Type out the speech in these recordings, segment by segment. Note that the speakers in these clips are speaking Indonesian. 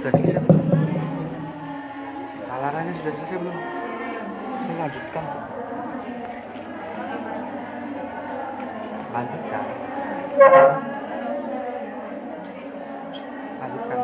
Sudah diisi belum? Salarannya sudah selesai belum? Kita lanjutkan. Lanjutkan. Lanjutkan.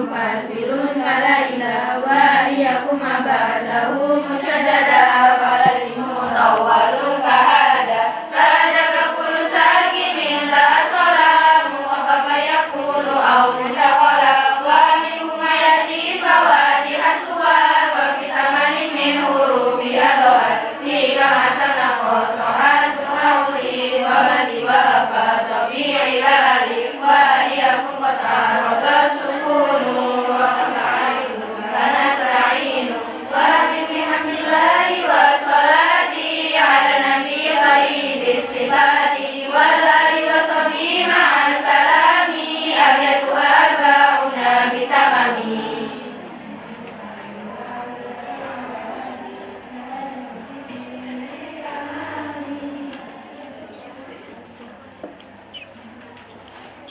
Fasilun kalaila wa iyyakum abadahu musyadada falazimu mutawwalun kahada kadaka kullu sakimin la salamu wa kafa yakulu au musyaqala wa minhum ayati fawadi aswa wa fitamani min hurubi adawat fi kamasana qosohas muhawli wa masiwa fa tabi'i lalali wa iyyakum qatarodas sukunu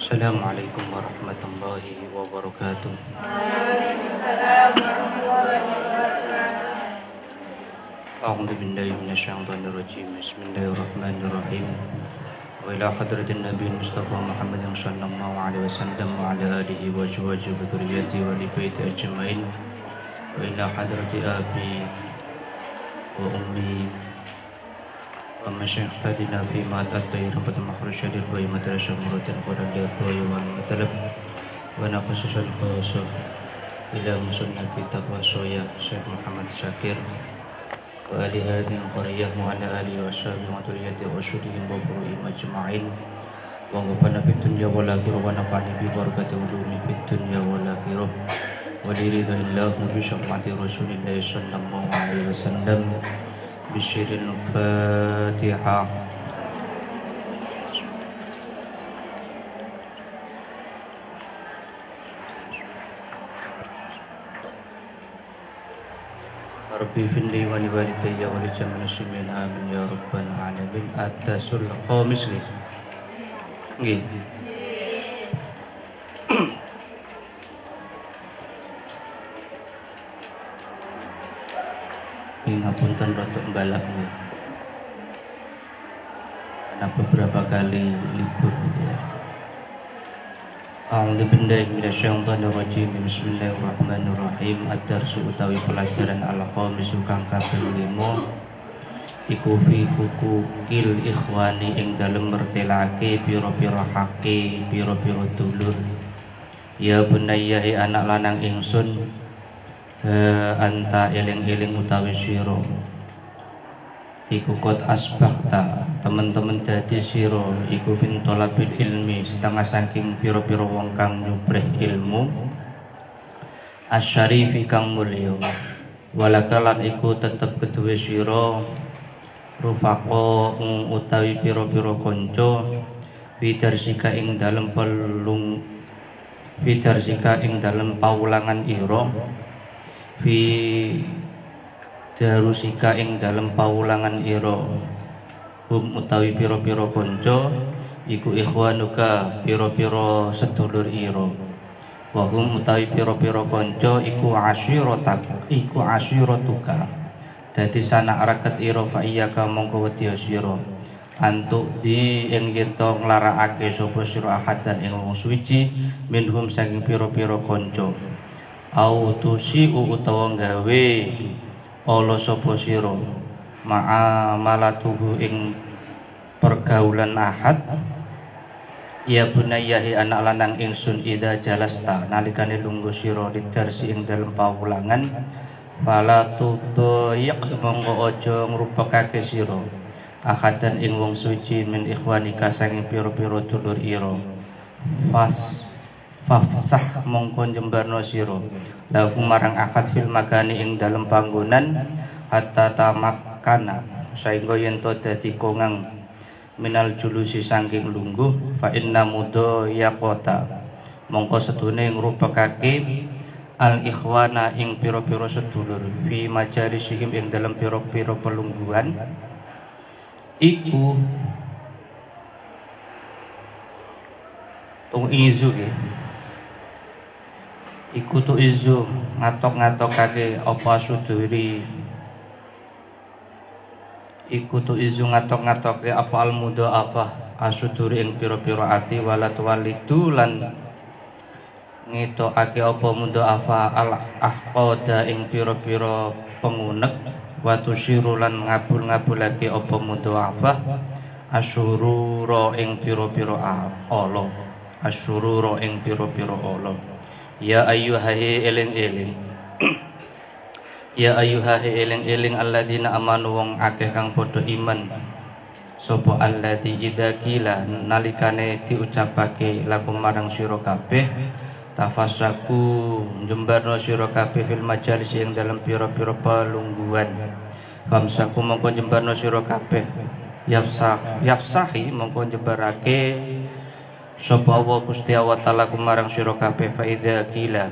Assalamualaikum warahmatullahi wabarakatuh. Waalaikumsalam warahmatullahi wabarakatuh. A'udzu billahi minasyaitonir rajim. Bismillahirrahmanirrahim. Wa ila hadratin Nabi Mustafa Muhammadin sallallahu alaihi wasallam wa ala alihi wa azwajihi wa dzurriyyatihi wa li baiti ajmain. Wa ila hadrati abi wa ummi ومشايخنا في مال الطير والمخرج للبي مدرسة مرة قرن للبي والمطلب ونقصص القصص إلى مسنة تقوى سويا شيخ محمد شاكر وآل هذه القرية وعلى آله وأصحابه وذرية رسولهم وبروئهم أجمعين وغفرنا في الدنيا والآخرة ونفعني ببركة علومه في الدنيا والآخرة ولرضا الله بشفاعة رسول الله صلى الله عليه وسلم بشر الفاتحة. ربي فني ولوالدي ولجميع المسلمين آمين يا رب العالمين. الدرس الخامس nggih. Ngapunten rada mbalak nih. Karena beberapa kali libur ya. A'udzu billahi minasyaitonir rajim. Bismillahirrahmanirrahim. Ad-darsu utawi pelajaran al-khamis kang kaping 5 iku fi hukukil ikhwani ing dalem mertelake pira-pira hake pira-pira dulur. Ya bunayya anak lanang ingsun anta eling-eling utawi sira iku kot asbahta teman-teman dadi sira iku pintolabil ilmi setengah saking pira-pira wong kang nyubreh ilmu asyarifi kang mulya walakalan iku tetep keduwe sira rufaqo utawi pira-pira kanca bidarsika ing dalem paulangan ira fi darusika ing dalem paulangan ira hum utawi pira-pira kanca iku ikhwanuka pira-pira sedulur ira wa hum utawi pira-pira kanca iku asyiratuka dadi sanak raket ira fa iyyaka mongko wedya sira antuk di ing kita nglarakake sapa sira ahadan ing wong suci minhum saking pira-pira kanca au tusiu utawa gawe ala sapa sira ma'amalatuhu ing pergaulan ahad ya bunayyahi anak lanang ingsun ida jalasta nalikane lungguh sira lidarsi ing dalem pawulangan fala tudayiq monggo aja ngrupekake sira ahadan ing wong suci min ikhwanika saking pira-pira dulur ira fafsah mongko jembarno sira lahu marang akad fil makani ing dalem panggonan hatta tamakkana saengga yen to dadi kongang minal julusi saking lungguh fa inna mudho yaqota mongko sedune ngrupekake al ikhwana ing pira-pira sedulur fi majalisihim ing dalam pira-pira pelungguhan iku tung izu iku tu izu ngatok-ngatokake apa suduri iku tu izu ngatok-ngatoke apa almudo apa asuduri ing pira-pira ati walat walidu lan ngetokake apa mudo apa al ahqada ing pira-pira pengunek wa tusyiru lan ngabul-ngabulake apa mudo apa asyurura ing pira-pira ala asyurura ing pira-pira ala ya ayyuhahi eling-eling ya ayyuhahi eling-eling alladzina amanu wong akeh kang padha iman sapa alladzi idza qila nalikane diucapake lakum marang sira kabeh tafassaku jembarno sira kabeh fil majalis ing dalam pira-pira pelungguhan famsaku mongko jembarno sira kabeh yafsahi mongko jembarake sapa wa Gusti wa ta'ala kumarang sira kabeh fa idza qila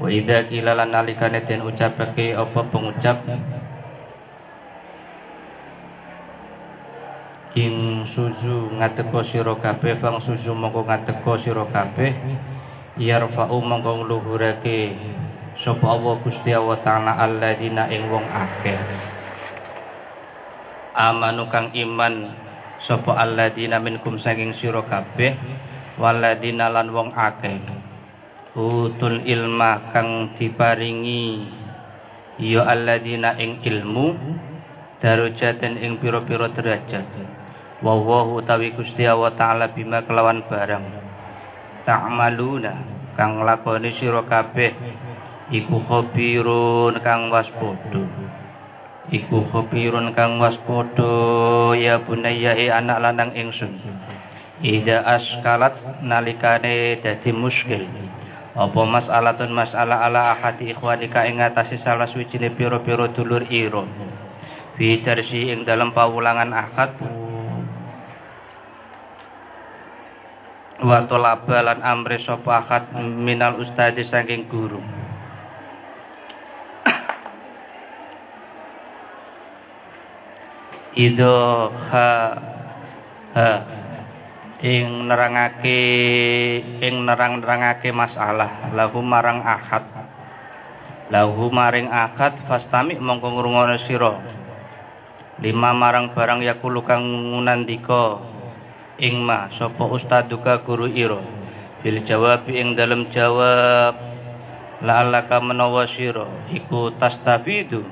wa idza qila lan nalikane den ucapake apa pengucap ing suzu ngateko sira kabeh fang suzu mongko ngateko sira kabeh yarfa'u mongko ngluhurake sapa Allah Gusti wa ta'ala alladzina ing wong akeh amanu kang iman sapa alladzina minkum saking sira kabeh walladzina lan wong akeh utul ilma kang diparingi ya alladzina ing ilmu darajaten ing pira-pira derajat wa wahu tawi Gusti wa ta'ala bima kelawan barang ta'maluna kang lakoni sira kabeh iku khabirun kang waspada iku khabirun kang waspada ya bunayya anak lanang ingsun ida askalat nalikane dadi muskil apa mas'alatun mas'alah ala ahadi ikhwanika ing atase salah suwijine pira-pira dulur ira fi darsi ing dalam pawulangan akad wa talaba lan amri sapa akad minal ustadi saking guru ido ha ing nerangake masalah lahu marang akad lahu maring akad fastami mongko ngrungokno sira lima marang barang yakulu kang ngunandika ing ma sapa ustaduka guru ira bil jawab ing dalem jawab la'allaka menawa sira iku tastafidu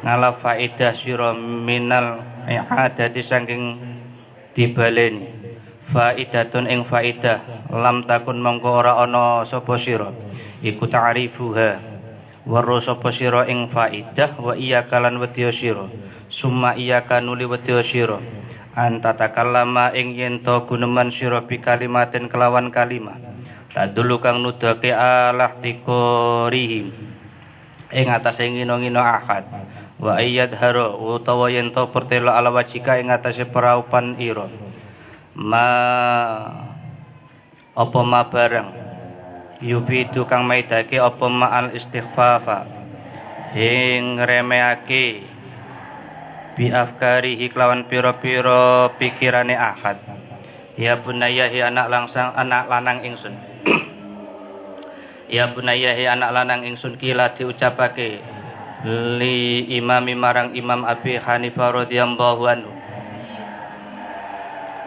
ngala faedah sira minal i'adati saking dibaleni faidatun ing faidah lam takun mongko ora ana sapa sira iku ta'rifuha weruh sapa sira ing faidah wa iya kalan wedya sira summa iya kanuli wedya sira anta takallama ing yen to guneman sira bi kalimatin kelawan kalimah tadulu kang nudake alah tikorihim ing atase ngino-ngino akad wa ayyadharu utawa yen to pertelo ala wajika ing atase peraupan ira ma apa ma barang yufidu kang maidake apa ma al istighfafa ing ngremehake bi afkarihi kelawan pira-pira pikirane akad ya bunayahi anak lanang ingsun ya bunayahi anak lanang ingsun kila diucapake li imami marang Imam Abi Hanifah radhiyallahu anhu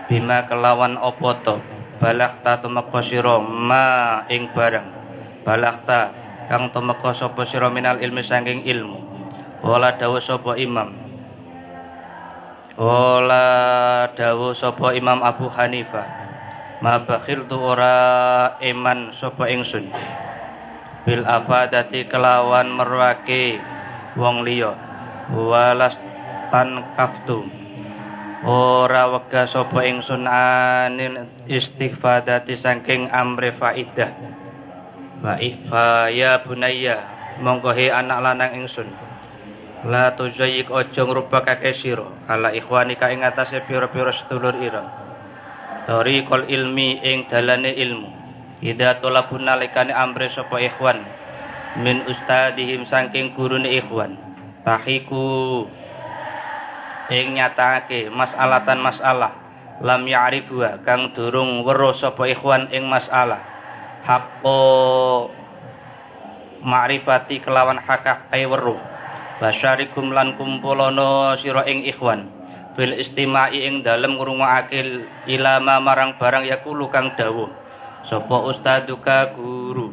bima kelawan apa to balagta tumeka sira ma ing barang balagta kang tumeka sapa sira minal ilmi saking ilmu wala dawuh sapa imam wala dawuh sapa Imam Abu Hanifah ma bakhiltu ora iman sapa ingsun bil afadati kelawan merwake wong liya walas tan kaftu ora wegah sapa ingsun anil istighfadati saking amre faidah. Fa ya bunayya mongko he anak lanang ingsun, la tuzayyik aja ngrupakake sira ala ikhwanika ing atase pira-pira sedulur ira tariqul ilmi ing dalane ilmu. Ida tolabun nalikane amre sapa ikhwan min ustadihim saking gurune ikhwan tahiku ing nyatakake masalatan masalah lam ya'rifuha kang durung weruh sapa ikhwan ing masalah haqqo ma'rifati kelawan hakak ay weruh basyarikum lan kumpulono sira ing ikhwan bil istimai ing dalem ngrungokake ilama marang barang yakulu kang dawuh sapa ustaduka guru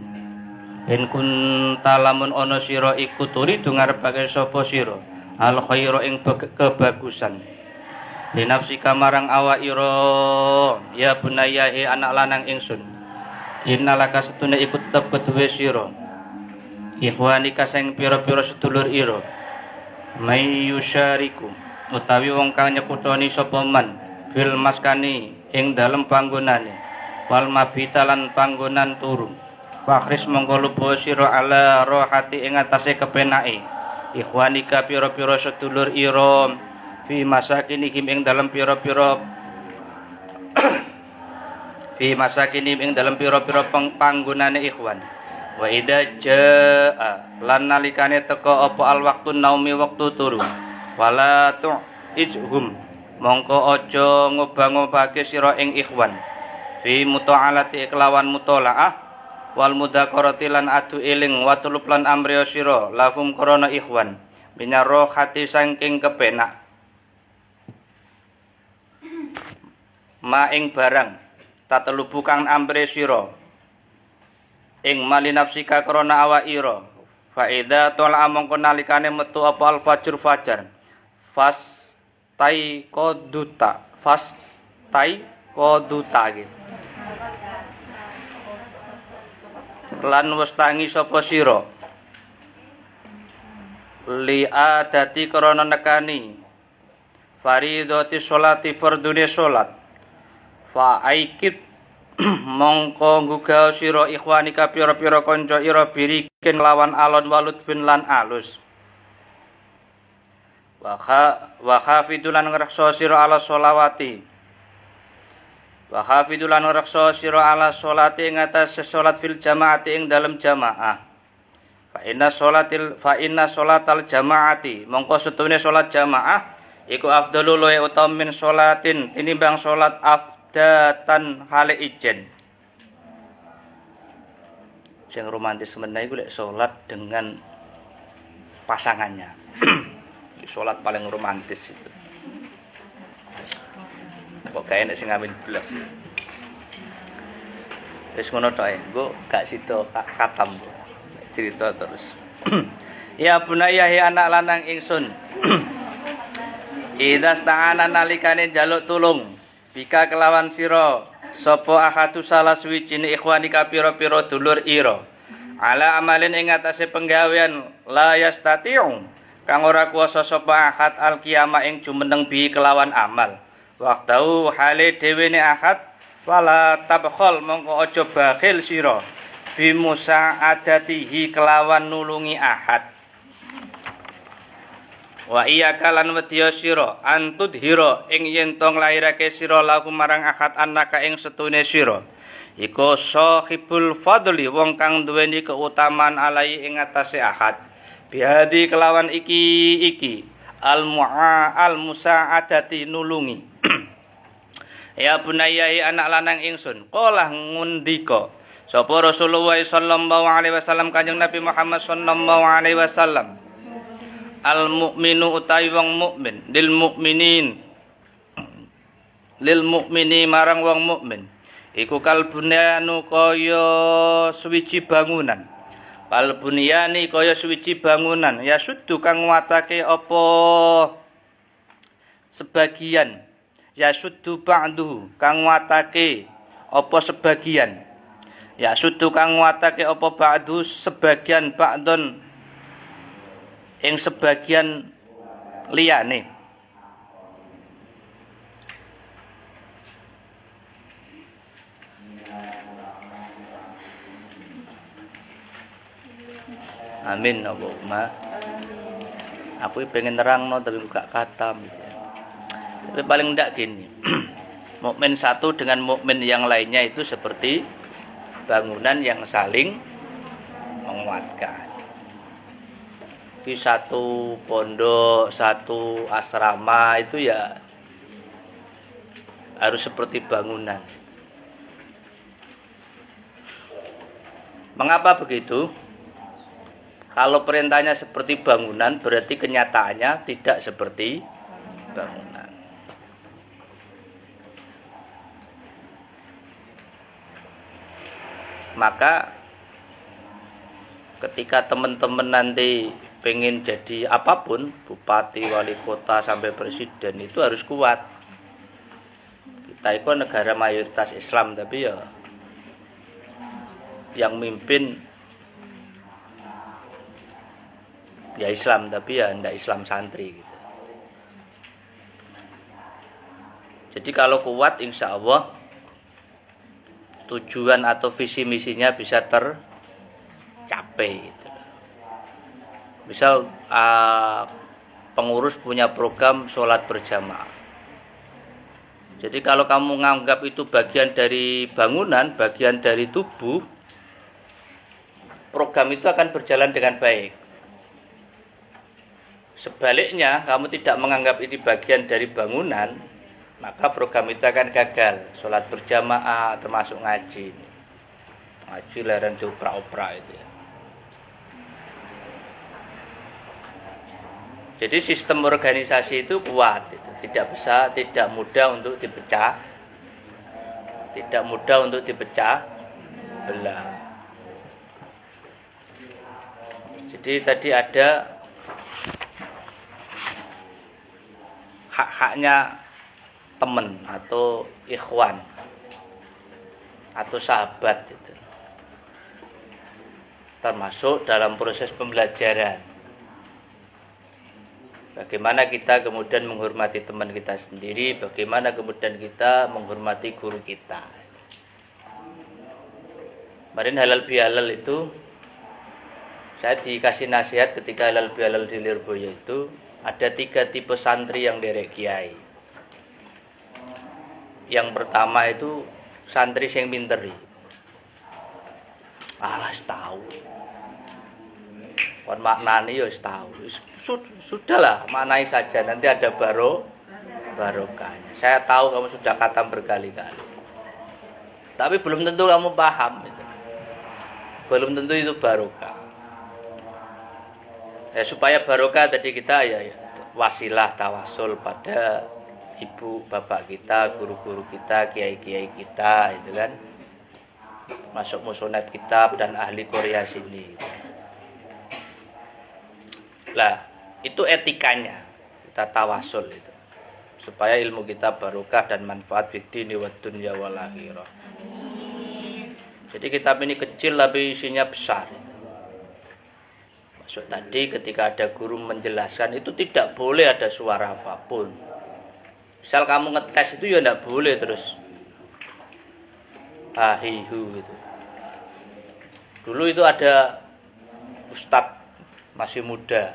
in kunta lamun ana sira iku turidu ngarepake sapa sira al khairu ing kebagusan linafsika marang awak ira ya bunayya anak lanang ingsun innalaka setune iku tetep keduwe sira ikhwanika sing pira-pira sedulur ira may yusyariku utawi wong kang nyekutoni sapa man fil maskani ing dalem panggonane wal mabita lan panggonan turu fakhris mongko lubo sira ala rohati ing atase kepenake ikhwanika pira-pira sedulur ira fi masakinihim ing dalem pira-pira fi masakinihim ing dalem pira-pira panggonane ikhwan. Wa idza jaa lan nalikane teka apa al waqtu naumi wektu turu wala tu'ijhum mongko aja ngobang-obake sira ing ikhwan fi muta'alati kelawan mutolaah wal mudzakarati lan adu eling wa tulub lan amriya sira lahum krana ikhwan minaro hati saking kepenak ma ing barang tatelubu kang amre sira ing mali nafsika krana awak ira fa idza tala mongko nalikane metu apa al fajr fajar fas tai koduta gitu lan wis tangi sapa sira li adati krana nekani faridati sholati fardune salat fa aikid mongko nggugah sira ikhwanika pira-pira kanca ira biriken lawan alon walut fin lan alus wa khafidulan ngreksa sira ala sholawati wa khafidulan ngreksa sira ala sholati ing atase salat fil jamaati ing dalem jamaah fa inna sholatal jamaati mongko setune salat jamaah iku afdhalu luwih utama min sholatin tinimbang salat datan hale ijen sing romantis meneh iku lek salat dengan pasangannya salat paling romantis itu kok kae nek sing amin blas wis ngono tok ae engko gak sida katam cerita terus ya bunaya he anak lanang ingsun idza sta'ana nalikane njaluk tulung bika kelawan sira sapa ahadu salah suwijine ikhwanika pira-pira dulur ira ala amalin ing atase penggawean la yastati'u kang ora kuwasa sapa ahad al qiyamah ing jumeneng bi kelawan amal waktau hale dhewe ne ahad wala tabkhol mongko aja bakhil sira bi musa'adatihi kelawan nulungi ahad wa iya kalan wedya sira antud hira ing yen to nglairake sira lahu marang akad annaka ing setune sira iku sahibul fadli wong kang duweni keutamaan alai ing atase akad biadi kelawan iki al musaadati nulungi ya bunayya anak lanang ingsun qala ngundika sapa Rasulullah sallallahu alaihi wasallam kanjeng Nabi Muhammad sallallahu alaihi wasallam al mukminu utawi wong mukmin lil mukmini marang wong mukmin iku kalbunyanu kaya suwiji bangunan kalbunyani kaya suwiji bangunan ya suddu kang nguatake apa sebagian ya suddu ba'du kang nguatake apa sebagian ya suddu kang nguatake apa ba'du sebagian ba'don ing sebagian liyane Amin Allahumma. Aku pengen nerangno tapi gak katam gitu. Tapi paling ndak gini. Mukmin satu dengan mukmin yang lainnya itu seperti bangunan yang saling menguatkan. Di satu pondok, satu asrama itu ya harus seperti bangunan. Mengapa begitu? Kalau perintahnya seperti bangunan, berarti kenyataannya tidak seperti bangunan. Maka ketika teman-teman nanti pengen jadi apapun, bupati, wali kota, sampai presiden, itu harus kuat. Kita itu negara mayoritas Islam, tapi ya yang mimpin ya Islam, tapi ya tidak Islam santri gitu. Jadi kalau kuat, insya Allah tujuan atau visi misinya bisa tercapai gitu. Misal pengurus punya program sholat berjamaah. Jadi kalau kamu menganggap itu bagian dari bangunan, bagian dari tubuh, program itu akan berjalan dengan baik. Sebaliknya, kamu tidak menganggap ini bagian dari bangunan, maka program itu akan gagal. Sholat berjamaah termasuk ngaji. Ngaji lereng dioprak-oprak itu ya. Jadi sistem organisasi itu kuat itu. Tidak mudah untuk dipecah. Tidak mudah untuk dipecah belah. Jadi tadi ada hak-haknya teman atau ikhwan atau sahabat itu, termasuk dalam proses pembelajaran. Bagaimana kita kemudian menghormati teman kita sendiri, bagaimana kemudian kita menghormati guru kita. Kemarin halal bihalal itu saya dikasih nasihat ketika halal bihalal di Lirboyo itu ada 3 tipe santri yang derek kiai. Yang pertama itu santri yang minteri. Alas tahu. Kon maknani ya tahu. Sudahlah, maknai saja, nanti ada barokahnya. Saya tahu kamu sudah khatam berkali-kali. Tapi belum tentu kamu paham itu. Belum tentu itu barokah. Ya, supaya barokah tadi kita ya wasilah tawasul pada ibu bapak kita, guru-guru kita, kiai-kiai kita, itu kan masuk musonab kitab dan ahli Korea sini. Lah, itu etikanya kita tawasul itu supaya ilmu kita barokah dan manfaat fid dini wad dunya wal akhirah. Jadi kitab ini kecil tapi isinya besar. Maksud tadi ketika ada guru menjelaskan itu tidak boleh ada suara apapun. Misal kamu ngetes itu ya tidak boleh terus ahihu gitu. Dulu itu ada ustadz masih muda,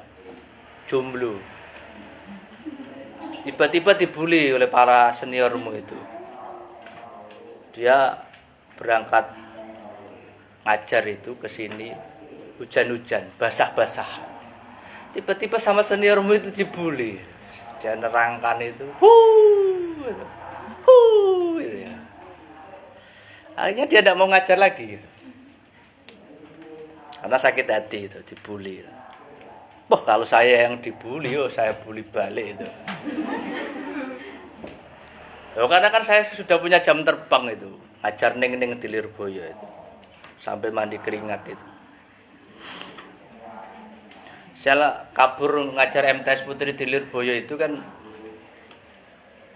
jomblo. Tiba-tiba dibully oleh para seniormu itu. Dia berangkat ngajar itu ke sini, hujan-hujan, basah-basah. Tiba-tiba sama seniormu itu dibully. Dia nerangkan itu, gitu ya. Akhirnya dia tidak mau ngajar lagi, karena sakit hati itu dibully. Wah, kalau saya yang dibully, saya bully balik itu. Karena kan saya sudah punya jam terbang itu, ngajar neng di Lirboyo itu, sampai mandi keringat itu. Saya kabur ngajar MTS Putri di Lirboyo itu kan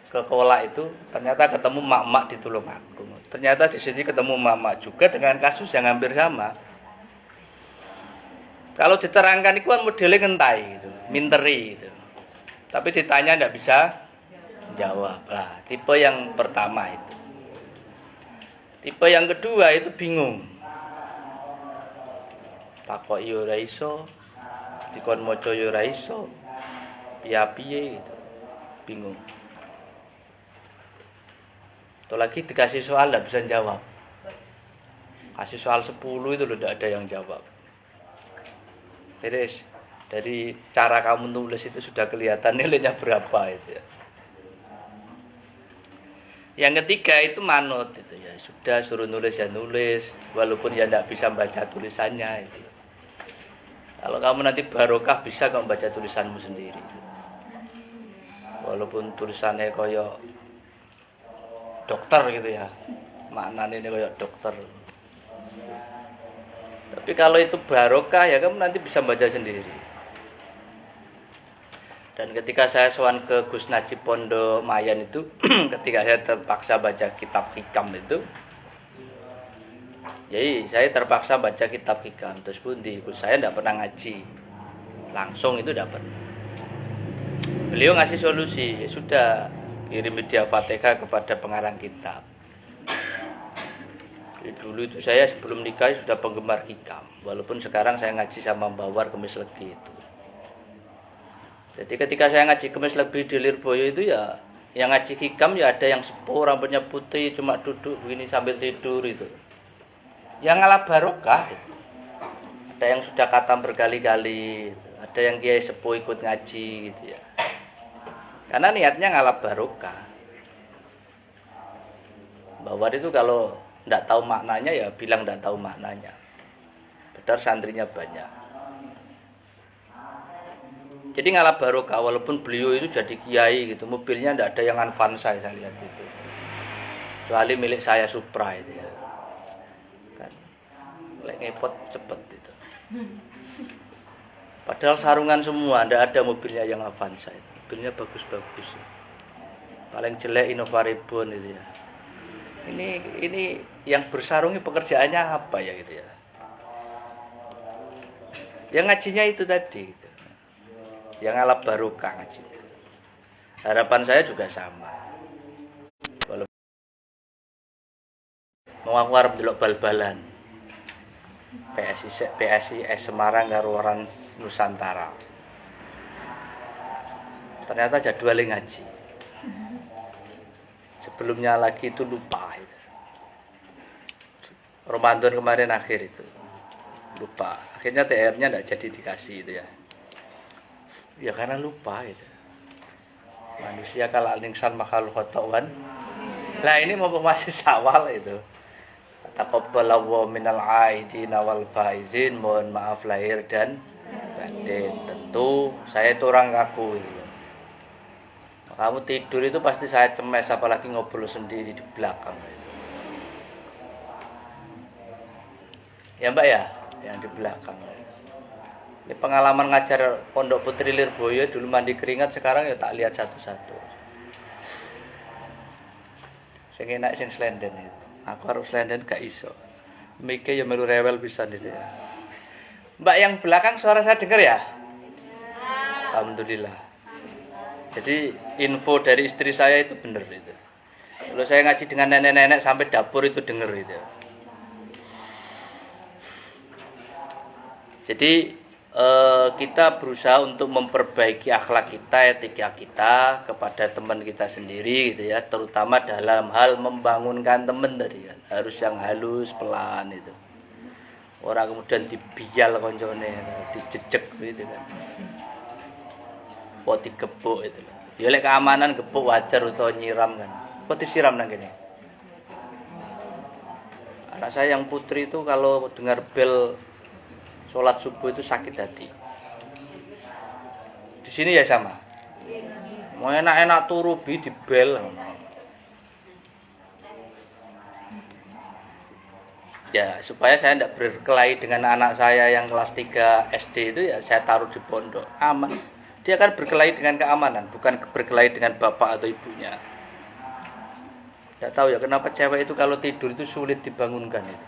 ke Kolak itu, ternyata ketemu mak-mak di Tulungagung. Ternyata di sini ketemu mak-mak juga dengan kasus yang hampir sama. Kalau diterangkan itu kan modelnya ngentai gitu, minteri gitu. Tapi ditanya tidak bisa jawab. Lah, tipe yang pertama itu. Tipe yang kedua itu bingung. takoki yo ora iso, dikon maca yo ora iso. Piye gitu. Bingung. Atau lagi dikasih soal enggak bisa jawab. Kasih soal 10 itu loh enggak ada yang jawab. Jadi dari cara kamu nulis itu sudah kelihatan nilainya berapa itu ya. Yang ketiga itu manut itu ya. Sudah suruh nulis ya nulis, walaupun ya enggak bisa baca tulisannya itu. Kalau kamu nanti barokah bisa kamu baca tulisanmu sendiri. Walaupun tulisannya koyo dokter gitu ya, maknanya ini koyo dokter. Tapi kalau itu barokah ya kamu nanti bisa baca sendiri. Dan ketika saya sowan ke Gus Najib Pondok Mayan itu, ketika saya terpaksa baca kitab hikam itu, jadi saya terpaksa baca kitab hikam. Terus pun saya tidak pernah ngaji langsung, itu tidak pernah. Beliau ngasih solusi, ya sudah kirim media Fatihah kepada pengarang kitab. Jadi dulu itu saya sebelum nikah sudah penggemar hikam, walaupun sekarang saya ngaji sama Mbak War Kemis Legi itu. Jadi ketika saya ngaji Kemis Legi di Lirboyo itu ya, yang ngaji hikam ya ada yang sepuh rambutnya putih cuma duduk begini sambil tidur itu. Yang ngalah barokah gitu. Ada yang sudah khatam berkali-kali, ada yang kiai sepuh ikut ngaji gitu ya. Karena niatnya ngalap barokah. Bahwa itu kalau tidak tahu maknanya ya bilang tidak tahu maknanya. Padahal santrinya banyak. Jadi ngalap barokah walaupun beliau itu jadi kiai gitu. Mobilnya tidak ada yang Avanza saya lihat itu. Kecuali milik saya Supra itu ya. Kan lek ngepot cepet itu. Padahal sarungan semua, tidak ada mobilnya yang Avanza itu. Mobilnya bagus-bagus. Paling jelek Innova Reborn itu ya. Ini yang bersarungi pekerjaannya apa ya gitu ya. Yang ngajinya itu tadi gitu. Yang ngalap barokah ngajinya. Harapan saya juga sama. Kalau mau aku arep delok bal-balan. PSIS Semarang karo Rans Nusantara. Ternyata jadwalnya ngaji. Sebelumnya lagi itu lupa. Ramadan kemarin akhir itu lupa. Akhirnya TR-nya tidak jadi dikasih itu ya. Ya karena lupa itu. Manusia kalau al-insan makhluk khotawan. Lah ini mau masih sawal itu. Taqabbalallahu minal aidin wal faizin, mohon maaf lahir dan batin. Tentu saya itu orang kaku gitu. Kamu tidur itu pasti saya cemes, apalagi ngobrol sendiri di belakang. Ya Mbak ya, yang di belakang. Ini pengalaman ngajar Pondok Putri Lirboyo, dulu mandi keringat, sekarang ya tak lihat satu-satu. Sing enak sing slenden itu. Aku harus slenden gak iso. Mike ya melu rewel pisan itu ya. Mbak yang belakang suara saya dengar ya? Alhamdulillah. Jadi info dari istri saya itu benar itu. Kalau saya ngaji dengan nenek-nenek sampai dapur itu dengar itu. Jadi kita berusaha untuk memperbaiki akhlak kita, etika kita kepada teman kita sendiri gitu ya, terutama dalam hal membangunkan teman tadi kan. Harus yang halus, pelan itu. Orang kemudian dibial koncone, dijejek gitu kan. Kok digebuk itu. Ya lek keamanan gebuk wajar utawa nyiram kan. Kok disiram nang kene? Anak saya yang putri itu kalau dengar bel sholat subuh itu sakit hati. Di sini ya sama. Mau enak-enak turu bi di bel. Ya supaya saya tidak berkelahi dengan anak saya yang kelas 3 SD itu ya saya taruh di pondok aman. Dia akan berkelahi dengan keamanan, bukan berkelahi dengan bapak atau ibunya. Tidak tahu ya kenapa cewek itu kalau tidur itu sulit dibangunkan itu.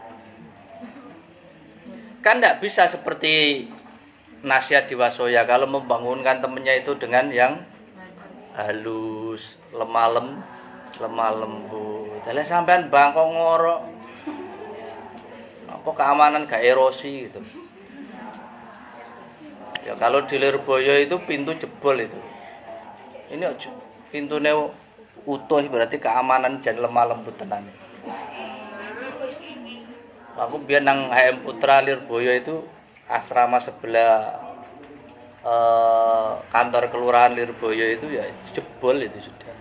Kan tidak bisa seperti nasihat di Wasoya kalau membangunkan temennya itu dengan yang halus, lemah lembut. Jadi sampean bangkok ngorok, apa keamanan gak erosi gitu. Ya kalau di Lirboyo itu pintu jebol itu. Ini pintunya utuh berarti keamanan dan lemah lembut tenan. Aku biar nang HM Putra Lirboyo itu asrama sebelah kantor kelurahan Lirboyo itu ya jebol itu sudah.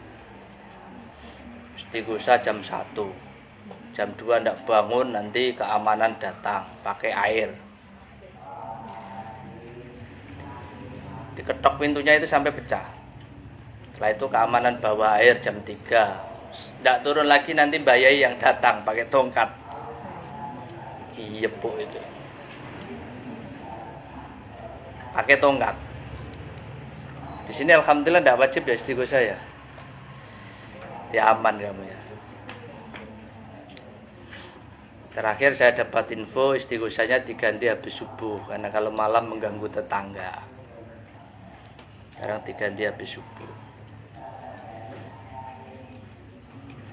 Istighosah jam 1. Jam 2 ndak bangun, nanti keamanan datang pakai air. Diketok pintunya itu sampai pecah. Setelah itu keamanan bawa air jam 3. Ndak turun lagi, nanti Mbak Yai yang datang pakai tongkat. Iya bu itu. Pakai tongkat. Di sini alhamdulillah ndak wajib ya istighosah ya. Ya aman kamu ya. Terakhir saya dapat info istighosahnya diganti habis subuh karena kalau malam mengganggu tetangga. Sekarang diganti habis subuh.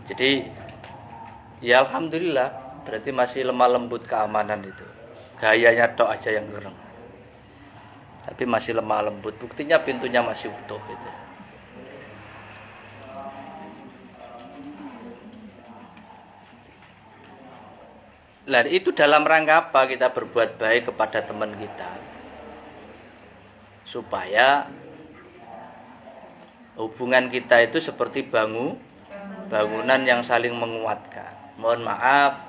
Jadi ya alhamdulillah berarti masih lemah lembut keamanan itu. Gayanya tok aja yang kurang. Tapi masih lemah lembut. Buktinya pintunya masih utuh gitu. Lah itu dalam rangka apa kita berbuat baik kepada teman kita? Supaya hubungan kita itu seperti bangunan yang saling menguatkan. Mohon maaf,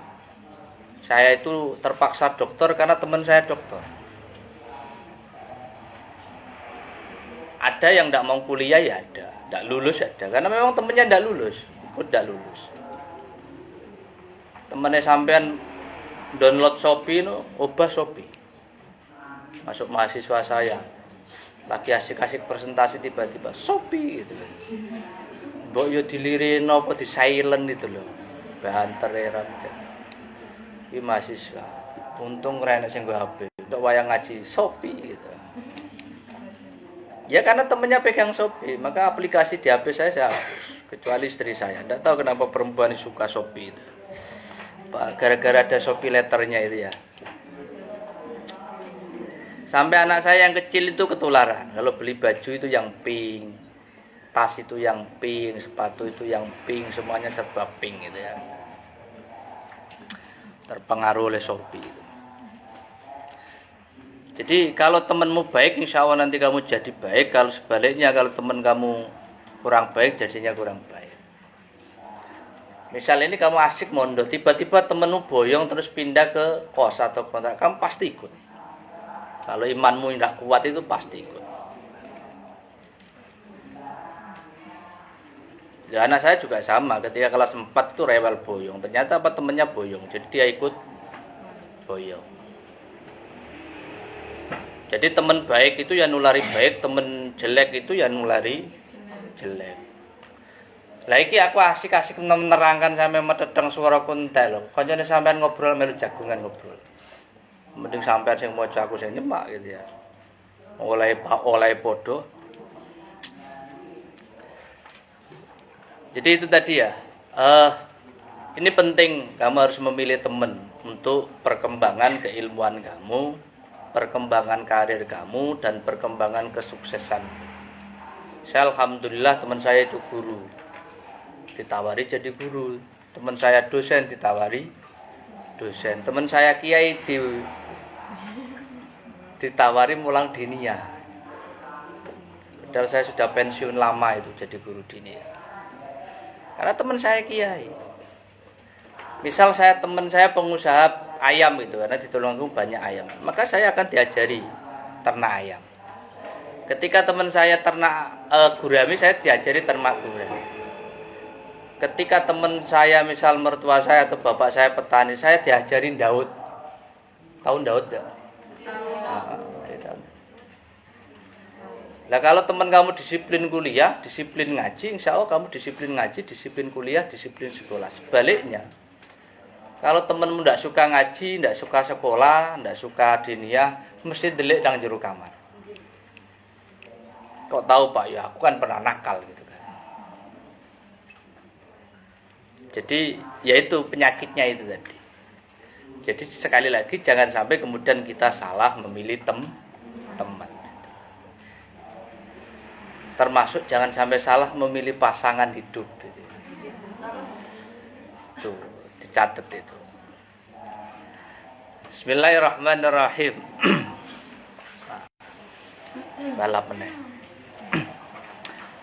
saya itu terpaksa dokter karena teman saya dokter. Ada yang tidak mau kuliah ya ada, tidak lulus ada, karena memang temennya tidak lulus, ikut tidak lulus. Temennya sampean download Shopee, ubah Shopee. Masuk mahasiswa saya, lagi asik-asik presentasi tiba-tiba Shopee gitu. Mbok yo dilirin apa di silent itu loh. Banter heran. Iki mahasiswa. Untung ora enak sing nggo HP. Untuk wayang ngaji Shopee gitu. Ya karena temennya pegang Shopee, maka aplikasi di HP saya hapus. Kecuali istri saya. Tidak tahu kenapa perempuan suka Shopee itu. Gara-gara ada Shopee letternya itu ya. Sampai anak saya yang kecil itu ketularan. Kalau beli baju itu yang pink, tas itu yang pink, sepatu itu yang pink, semuanya serba pink gitu ya. Terpengaruh oleh Shopee. Jadi kalau temanmu baik, insya Allah nanti kamu jadi baik. Kalau sebaliknya, kalau teman kamu kurang baik, jadinya kurang baik. Misal ini kamu asik mondok, tiba-tiba temenmu boyong terus pindah ke kos atau kontrak, kamu pasti ikut. Kalau imanmu tidak kuat itu pasti ikut. Ya, anak saya juga sama, ketika kelas 4 itu rewel boyong. Ternyata apa temennya boyong, jadi dia ikut boyong. Jadi teman baik itu ya nulari baik, teman jelek itu ya nulari jelek. Lah iki aku asik-asik menerangkan sampe medhedheng swara kuntel lho. Kancane sampean ngobrol melu jagungan ngobrol. Mending sampean sing maca aku sing nyemak gitu ya. Oleh padha. Jadi itu tadi ya. Ini penting kamu harus memilih teman untuk perkembangan keilmuan kamu, perkembangan karir kamu, dan perkembangan kesuksesan. Saya alhamdulillah teman saya itu guru, ditawari jadi guru. Teman saya dosen, ditawari dosen. Teman saya kiai ditawari mulang diniyah. Padahal saya sudah pensiun lama itu jadi guru diniyah. Karena teman saya kiai. Misal teman saya pengusaha ayam gitu, karena di Tulungagung banyak ayam, maka saya akan diajari ternak ayam. Ketika teman saya ternak gurami, saya diajari ternak gurami. Ketika teman saya misal mertua saya atau bapak saya petani, saya diajarin Daud. Tahu Daud enggak? Nah kalau teman kamu disiplin kuliah, disiplin ngaji, insya Allah kamu disiplin ngaji, disiplin kuliah, disiplin sekolah. Sebaliknya, kalau temenmu tidak suka ngaji, tidak suka sekolah, tidak suka diniyah, mesti delik nang jero kamar. Kok tahu Pak? Ya aku kan pernah nakal gitu kan. Jadi ya itu penyakitnya itu tadi. Jadi sekali lagi jangan sampai kemudian kita salah memilih teman. termasuk jangan sampai salah memilih pasangan hidup. Tuh, dicatat itu. Bismillahirrahmanirrahim. Balap meneh.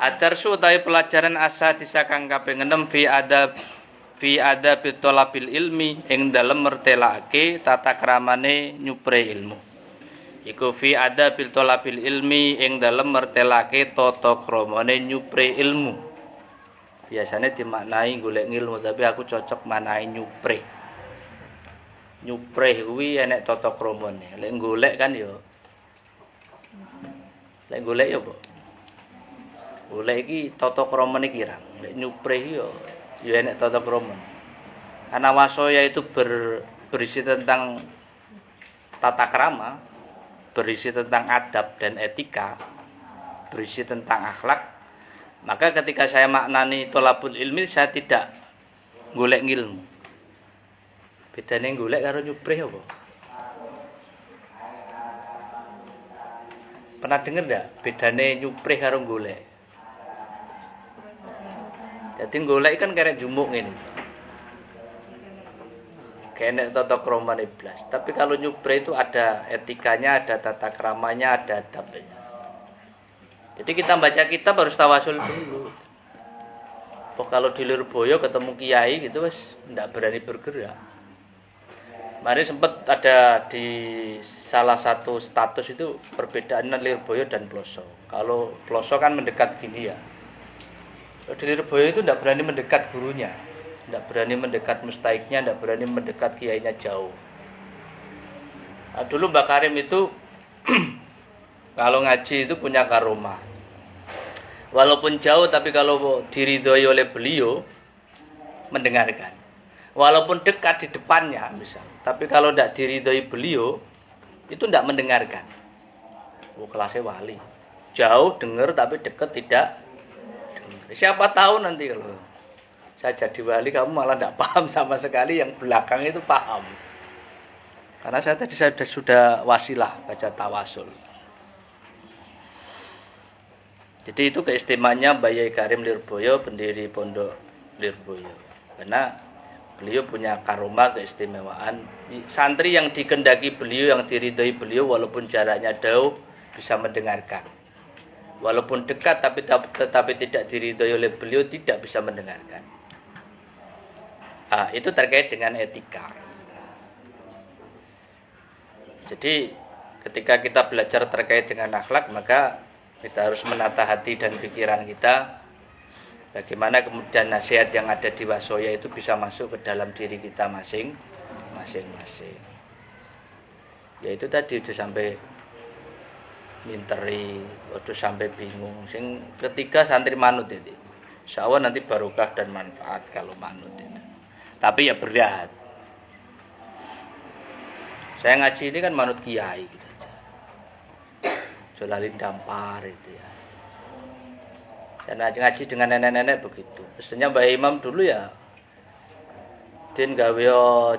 Adarsu utawi pelajaran asadisa kang kaping 6 fi adab thalabil ilmi ing dalem mertelake tata kramane nyupre ilmu. Iku fi adabil thalabil ilmi ing dalem mertelake tata kramane nyupre ilmu. Biasanya dimaknai golek ilmu, tapi aku cocok manai nyupre. Nyupre kuwi enek tata kramane. Lek golek kan yo. Lek golek yo, Bu. Golek iki tata kramane kirang. Lek nyupre yo enek tata krama. Karena wasaya itu berisi tentang tata krama, berisi tentang adab dan etika, berisi tentang akhlak. Maka ketika saya maknani thalabul ilmi, saya tidak golek ilmu. Bedane golek karo nyuprih apa? Pernah dengar enggak bedane nyuprih karo golek? Jadi golek kan karek jumuk ngene. Kayak tata krama iblas. Tapi kalau nyuprih itu ada etikanya, ada tata kramanya, ada adabnya. Jadi kita baca kitab harus tawasul dulu. Kalau di Lirboyo ketemu kiai gitu wes ndak berani bergerak. Mari sempat ada di salah satu status itu perbedaan Lirboyo dan Ploso. Kalau Ploso kan mendekat gini ya. Di Lirboyo itu ndak berani mendekat gurunya, ndak berani mendekat mustaiknya, ndak berani mendekat kiainya jauh. Nah, dulu Mbak Karim itu kalau ngaji itu punya karomah. Walaupun jauh tapi kalau diridhoi oleh beliau mendengarkan. Walaupun dekat di depannya misal, tapi kalau tidak diridhoi beliau itu tidak mendengarkan. Kelasnya wali. Jauh dengar tapi dekat tidak dengar. Siapa tahu nanti kalau saya jadi wali kamu malah tidak paham sama sekali, yang belakang itu paham. Karena saya tadi sudah wasilah baca tawasul. Jadi itu keistimewaannya Mbah Karim Lirboyo, pendiri Pondok Lirboyo. Karena beliau punya karomah, keistimewaan. Santri yang dikendaki beliau, yang diridhoi beliau, walaupun jaraknya jauh bisa mendengarkan. Walaupun dekat tetapi tidak diridhoi oleh beliau, tidak bisa mendengarkan. Itu terkait dengan etika. Jadi ketika kita belajar terkait dengan akhlak, maka kita harus menata hati dan pikiran kita. Bagaimana kemudian nasihat yang ada di wasaya itu bisa masuk ke dalam diri kita masing-masing. Ya itu tadi udah sampai minteri, udah sampai bingung. Sing ketiga santri manut itu. Insyaallah nanti barokah dan manfaat kalau manut itu. Tapi ya berat. Saya ngaji ini kan manut kiai gitu. Jolalin dampar itu ya. Saya ngaji dengan nenek-nenek begitu. Mestinya Mbak Imam dulu ya. Din gawe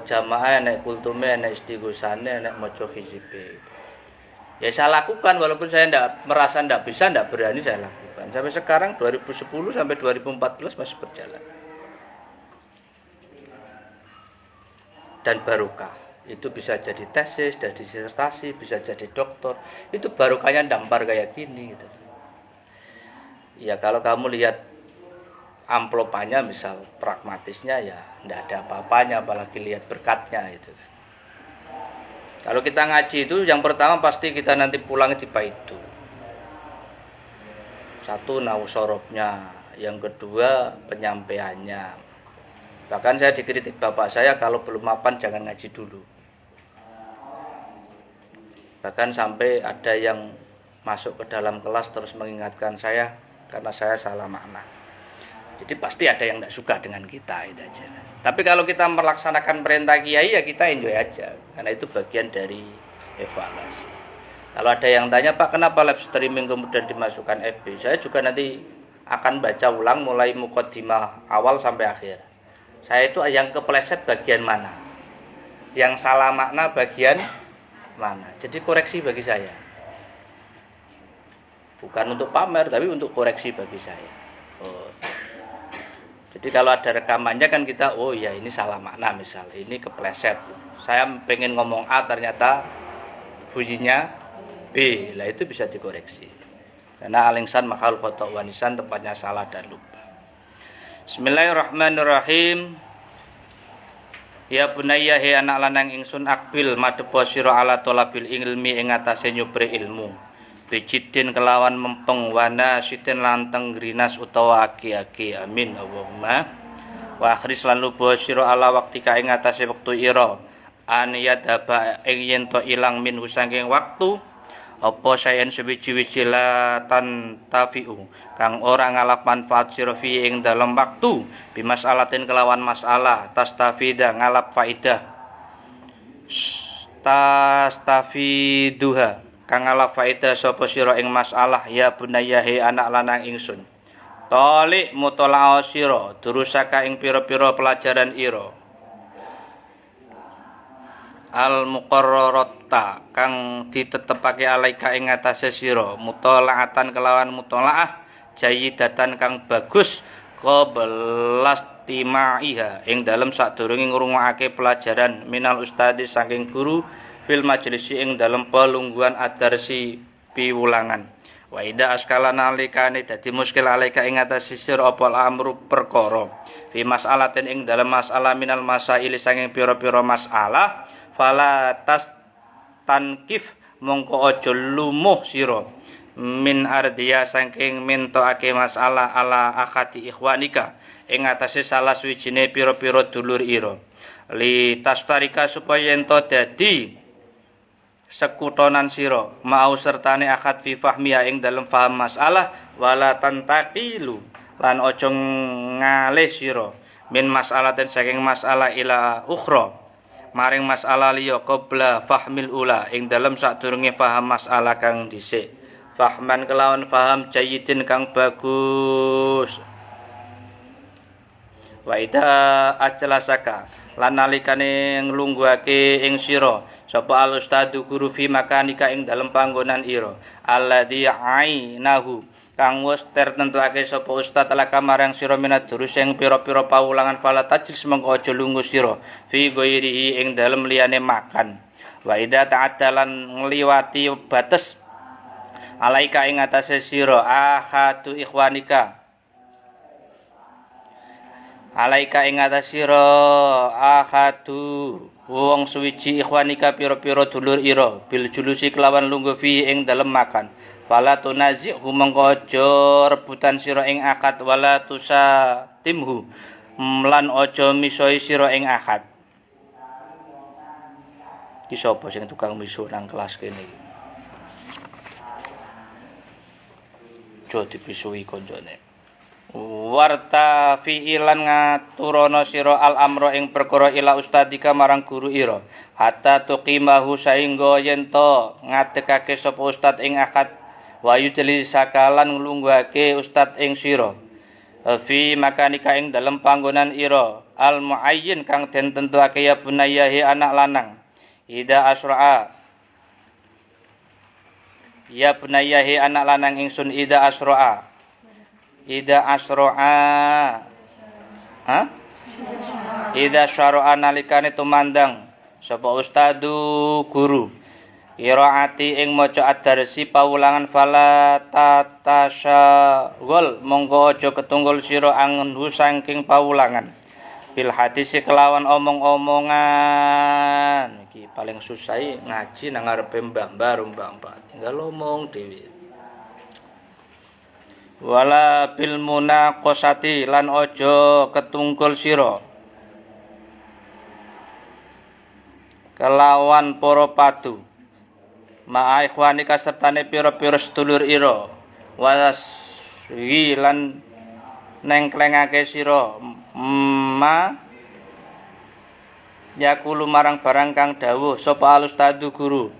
jamaah enek kultume, enek istighosane, enek maca hizbe. Ya saya lakukan walaupun saya merasa tidak bisa, tidak berani saya lakukan. Sampai sekarang 2010 sampai 2014 masih berjalan. Dan barokah. Itu bisa jadi tesis, jadi disertasi, bisa jadi doktor. Itu barokahnya dampar kayak gini gitu. Ya kalau kamu lihat amplopannya misal pragmatisnya ya tidak ada apa-apanya, apalagi lihat berkatnya itu. Kalau kita ngaji itu yang pertama pasti kita nanti pulang di paidu. Satu nausorobnya, yang kedua penyampaiannya. Bahkan saya dikritik bapak saya kalau belum mapan jangan ngaji dulu. Bahkan sampai ada yang masuk ke dalam kelas terus mengingatkan saya karena saya salah makna. Jadi pasti ada yang tidak suka dengan kita itu aja. Tapi kalau kita melaksanakan perintah kiai ya kita enjoy aja. Karena itu bagian dari evaluasi. Kalau ada yang tanya, Pak kenapa live streaming kemudian dimasukkan FB? Saya juga nanti akan baca ulang mulai mukadimah awal sampai akhir. Saya itu yang kepleset bagian mana, yang salah makna bagian mana. Jadi koreksi bagi saya. Bukan untuk pamer, tapi untuk koreksi bagi saya. Oh. Jadi kalau ada rekamannya kan kita, oh ya ini salah makna misalnya, ini kepleset. Saya pengen ngomong A ternyata bunyinya B, lah itu bisa dikoreksi. Karena al-insan makhluk khata' wa nisan, tempatnya salah dan lupa. Bismillahirrahmanirrahim. Ya bunayya he anak lanang ingsun akbil madhepa sira ala talabil ilmi ing atase nyupre ilmu. Bijidin kelawan mempeng wana sitin lanteng grinas utawa aki-aki amin Allahumma. Wa akhris lan lubo sira ala waktika ing atase wektu ira an yadhaba ing yen to ilang min saking waktu apa sayen suwiji-wiji latan tafiu kang ora ngalap manfaat sira fi ing dalem waktu bimasalatin kelawan masalah tastafida ngalap faidah tastafiduha kang ngalap faidah sapa sira ing masalah ya bunayya he anak lanang ingsun tolik mutolao sira durusaka ing pira-pira pelajaran ira al muqarrarata kang ditetepake alaika ing atase sira mutolaatan kelawan mutolaah jayyidatan kang bagus qablas timaiha ing dalem sadurunge ngrungokake pelajaran minal ustadi saking guru fil majlisi ing dalem pelungguhan adarsi piwulangan wa ida askala nalikane dadi muskil alaika ing atase sira apa amru perkara fi mas'alatin ing dalem masalah minal masail saking pira-pira masalah fala tas tankif mongko aja lumuh sira min ardiya saking mintoake masalah ala akhati ikhwanika ing atase salah suwijine pira-pira dulur ira li tastarika supaya ento dadi sekutonan sira mau sertane akad fi fahmiya ing dalem paham masalah wala tantaqilu lan aja ngalih sira min masalatin saking masalah ila ukhra maring masalah liya qabla fahmil ula ing dalem sadurunge paham masalah kang dhisik fahman kelawan paham jayyidin kang bagus wa ida ajlasaka lan nalikane nglungguhake ing sira sapa al ustadu guru fi makanika ing dalem panggonan ira alladzi ainahu kang wis tertentuake sapa ustad laka marang sira minat durus sing pira-pira pawulangan fala tajlis mengko aja lunga sira fi ghairihi ing dalem liyane makan wa ida ta'addalan ngliwati bates alaika ing atase sira ahadu ikhwanika alaika ing atase sira ahadu wong suwiji ikhwanika pira-pira dulur ira bil julusi kelawan lungguh fi ing dalem makan wala tunazihu mengko aja rebutan sira ing akad wala tusatimhu lan aja misoi sira ing akad. Ki sapa sing tukang miso nang kelas kene iki? Jo dipisui koncone. Warta fi'ilan ngaturana sira al amra ing perkara ila ustadika marang guru ira hatta tuqimahu saengga yen to ngadekake sapa ustad ing akad wa yudli sakalan nglungguhake ustad ing sira fi makanika ing dalem panggonan ira al muayyin kang den tentuake ya bunayyahi anak lanang ida asraa ya bunayyahi anak lanang ingsun ida asraa ida syara'a nalikane tumandang sapa ustadu guru qiraati ing maca ad-darsi pawulangan fala tatasyaghal monggo aja ketunggul sira anhu saking pawulangan bil hadis kelawan omong-omongan iki paling susah ngaji nang ngarepe mbah-mbah tinggal omong dhewe wala bil munaqasati lan aja ketunggul sira kelawan para padu ma ikhwani kasertane pira-pira sedulur ira wasgi lan nengklengake sira ma yakulu marang barang kang dawuh sapa alustadu guru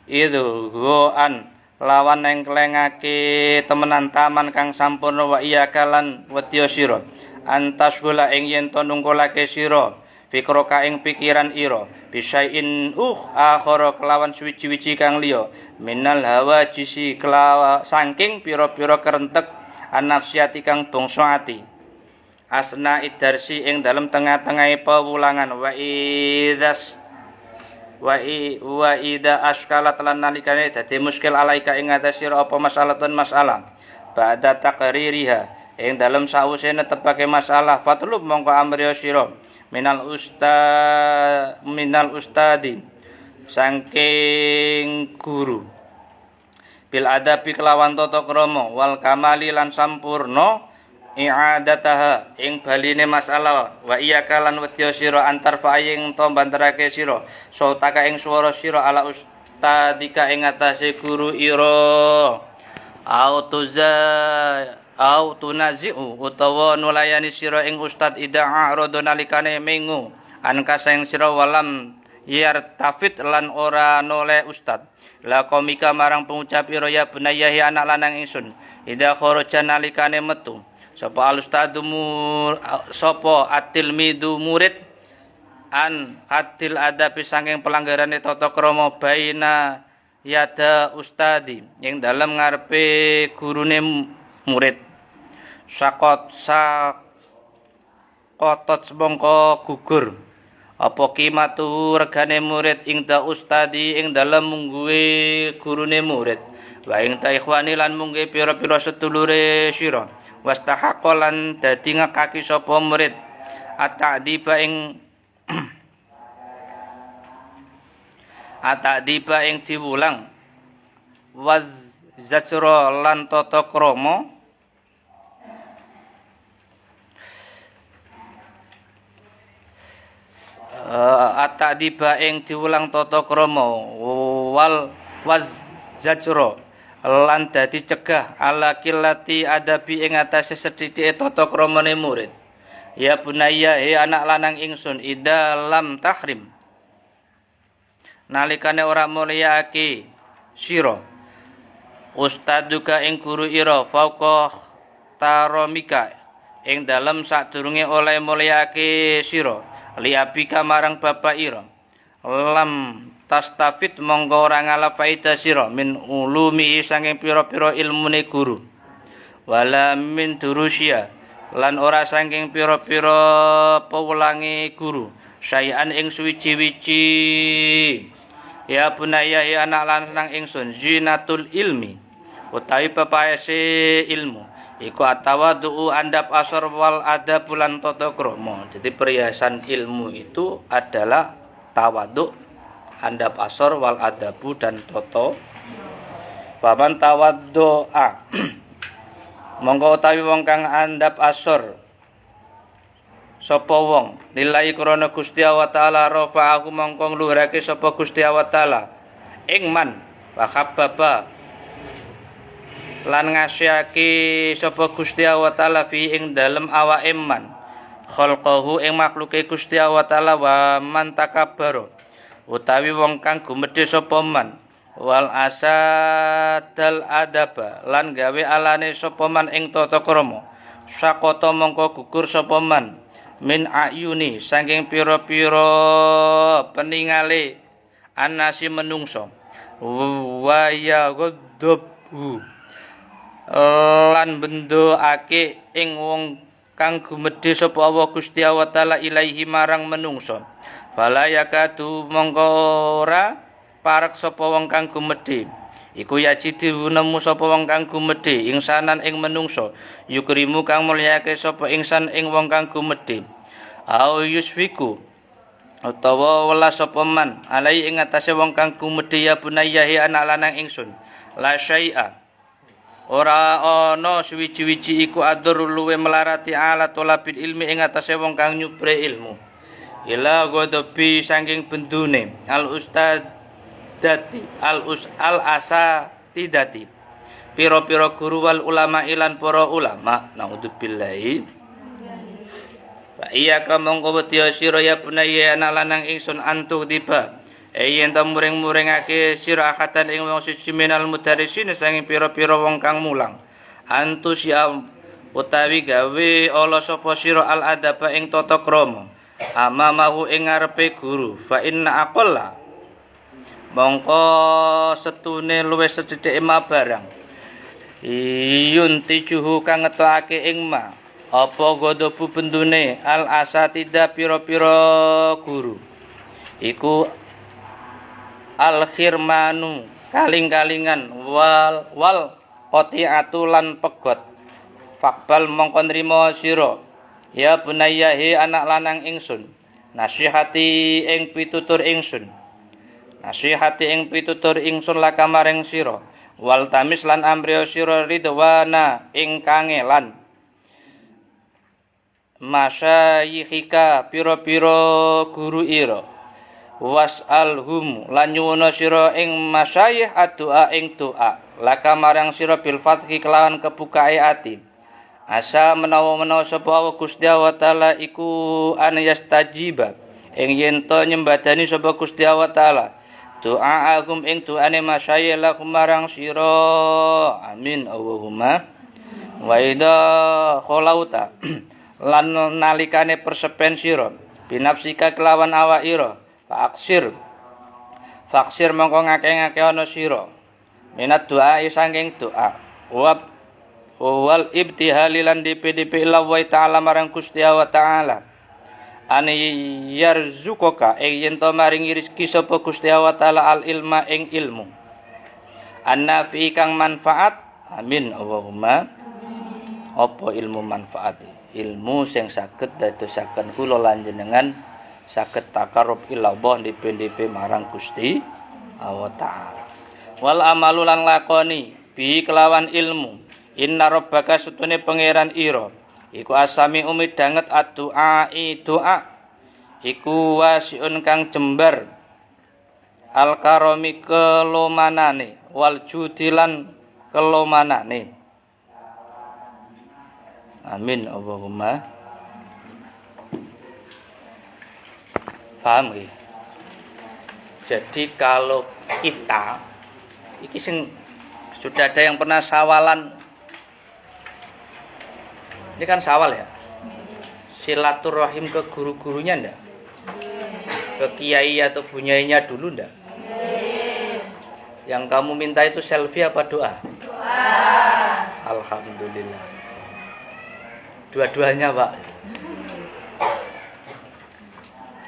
itu goan lawan nengklengake temenan taman kang sampurna wa iya kalan wedya sira antas gula ing yen to nungkolake sira fikroka ing pikiran ira bisain akhara kelawan suwi-wiji kang liya minal hawa jisi kelawa saking pira-pira kerentek an-nafsiyati kang bangsa ati asna idarsi ing dalem tengah-tengahe pewulangan wa ida askalat lan nalikane dadi muskil alaika ing atas sira apa masalatun masalah ba'da taqririha ing dalem sawise netepake masalah fatlub mongko amriya sira minal ustadi saking guru bil adabi kelawan tata krama wal kamali lan sampurna i'adataha ing baline masalah wa iya kalan wedya sira antar faing to banterake sira sautaka ing swara sira ala ustadika ing atase guru ira au tunazi'u utawa nulayani sira ing ustad ida arada nalikane mengu an kaseng sira walam yartafit lan ora noleh ustad la komika marang pengucap ira ya bunayahi anak lanang ingsun ida kharaja nalikane metu sapa alustadumur sapa atilmidu murid an atil adabi saking pelanggarane tata krama baina yada ustadi ing dalem ngarepe gurune murid sakotot semongko gugur apa kimatu regane murid ing da ustadi ing dalem mungguhe gurune murid wa ing ta ikhwani lan mungguhe pira-pira sedulure sira wastahaqalan dadi ngekaki sapa murid atadiba ing diwulang waz zajra lan tata krama atadiba ing diwulang tata krama wal waz zajra lan dadi cegah ala kilati adabi ing atase sethithike tata kramane murid ya bunaya he anak lanang ingsun ida lam tahrim nalikane ora mulyake sira ustaduka ing guru ira fauqa taramika ing dalem sadurunge oleh mulyake sira liabika marang bapak ira lam tastafid monggo ora ngalap faedah sira min ulumi saking pira-pira ilmune guru wala min durusia lan ora saking pira-pira pewulange guru sayan ing suwiji-wiji ya bunaya ya anak lanang ingsun zinatul ilmi utawi pepaese ilmu iku atawadu andap asor wal adab lan tata krama. Jadi perhiasan ilmu itu adalah tawadhu, andap asor wal adabu dan tata. Baban tawaddu'a monggo utawi wong kang andap asor sapa wong lillahi krana Gusti Allah taala rafa'ahu mongko ngluhurake sapa Gusti Allah taala ing man wa khabbaba lan ngasihake sapa Gusti Allah taala fi ing dalem awake man khalqahu ing makhluke Gusti Allah taala wa man takabbara utawi wong kang gumedhe sapa man wal asadal adaba lan gawe alane sapa man ing tata krama sakota mongko gugur sapa man min ayuni saking pira-pira peningale anasi menungso wa ya ghadhabu lan bendoake ing wong kang gumedhe sapa Allah Gusti Allah taala ilaahi marang menungso fala yakadu mongko ora parek sapa wong kang gumedhe iku yajidi nemu sapa wong kang gumedhe ingsanan ing menungso yukrimu kang mulyake sapa ingsan ing wong kang gumedhe au yusfiku utawa welas sapa man alai ing atase wong kang gumedhe ya bunayahi anak lanang ingsun la syai'a ora ana suwiji-wiji iku adur luwe melarati ala tolabil ilmi ing atase wong kang nyupre ilmu ila godobi saking bendune al ustadati al asatidati pira-pira guru wal ulama ilan para ulama naudzubillahi wa iya ka mongko wedi sira ya bunaya anak lanang ingsun antu tiba yen ta muring-muringake sira akatan ing wong siji minal mudarrisin saking pira-pira wong kang mulang antusiam utawi gawe ala sapa sira al adaba ing tata krama amamahu ing ngarepe guru fa inna aqalla mongko setune luwih sethithik ma barang yuntijuhu kang ngetokake ing ma apa godobu bendune al asatida pira-pira guru iku al khirmanu kaling-kalingan wal qati'atu lan pegot fakbal mongko nrimo sira ya bunayya he anak lanang ingsun nasihati ing pitutur ingsun laka maring sira wal tamis lan amriya sira ridwana ing kangelan masyaykhika pira-pira guru ira was'alhum lan nyuwuna sira ing masyayikh addu'a ing doa laka marang sira bil fathi kelawan kebukae ati asa menawa sapa Gusti wa taala iku an yastajiba ing yen to nyembadani sapa Gusti wa taala doa agum ing doane masyayikh lakum marang sira amin Allahumma wa idza khalauta lan nalikane persepen sira binafsika kelawan awak ira faksir mongko ngake-ngake ana sira minat doa saking doa wal ibtihali lan dipdp ila wa ta'ala marang Gusti wa ta'ala ani yarzuqaka yen to maringi rezeki sapa Gusti wa ta'ala al ilma ing ilmu annafi kang manfaat amin Allahumma apa ilmu manfaat ilmu sing saged dadosaken kula lan jenengan saged takarrub ila Allah dipdp marang Gusti wa ta'ala wal amalu lan lakoni bi kelawan ilmu inna rabbaka sutune pangeran ira iku asami umidanget doa iku wasiun kang jembar al karami kelomanane wal judilan kelomanane amin Allahumma paham ya? Jadi kalau kita iki sing sudah ada yang pernah sawalan, ini kan sawal ya, silaturahim ke guru-gurunya ndak, ke kiai atau bunyainya dulu ndak? Yang kamu minta itu selfie apa doa? Alhamdulillah, dua-duanya Pak.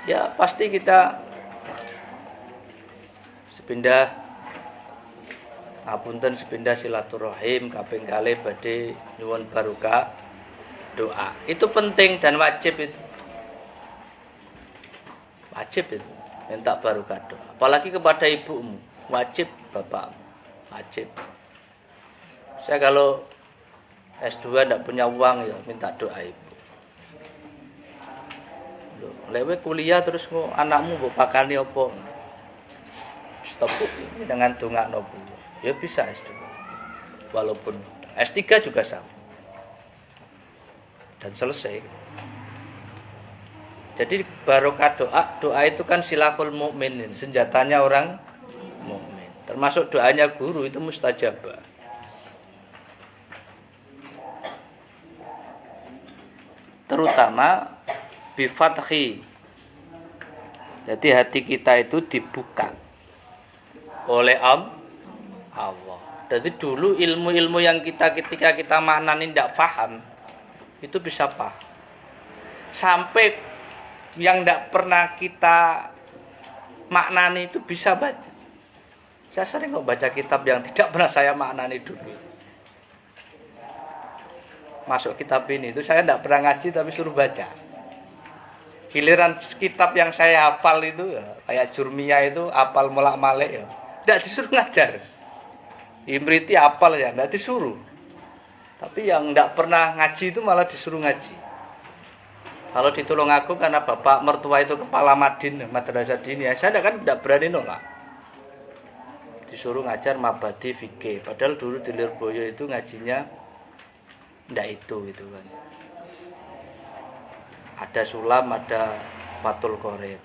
Ya pasti kita sepindah silaturahim kaping kalih badhe nyuwun barokah doa. Itu penting dan wajib itu. Wajib itu minta barokah doa. Apalagi kepada ibumu, wajib bapakmu, wajib. Saya kalau S2 enggak punya uang ya minta doa ibu. Lewe kuliah terus anakmu mbok pakani apa? Stop dengan donga nopo. Ya bisa S2. Walaupun S3 juga sama. Dan selesai. Jadi barokah doa itu kan silahul mukminin, senjatanya orang mukmin. Termasuk doanya guru itu mustajabah. Terutama bifathi. Jadi hati kita itu dibuka oleh Allah. Jadi dulu ilmu-ilmu yang ketika kita maknani tidak paham itu bisa paham. Sampai yang tidak pernah kita maknani itu bisa baca. Saya sering baca kitab yang tidak pernah saya maknani dulu. Masuk kitab ini itu saya tidak pernah ngaji tapi suruh baca. Giliran kitab yang saya hafal itu ya, kayak Jurmiyah itu hafal molak-malik ya. Tidak disuruh ngajar. Imriti hafal ya, tidak disuruh. Tapi yang tidak pernah ngaji itu malah disuruh ngaji. Kalau di Tulungagung karena bapak mertua itu kepala Madin, madrasah diniyah, saya kan tidak berani nolak. Disuruh ngajar mabadi fikih. Padahal dulu di Lirboyo itu ngajinya tidak itu gitu kan. Ada sulam, ada fatul qorib.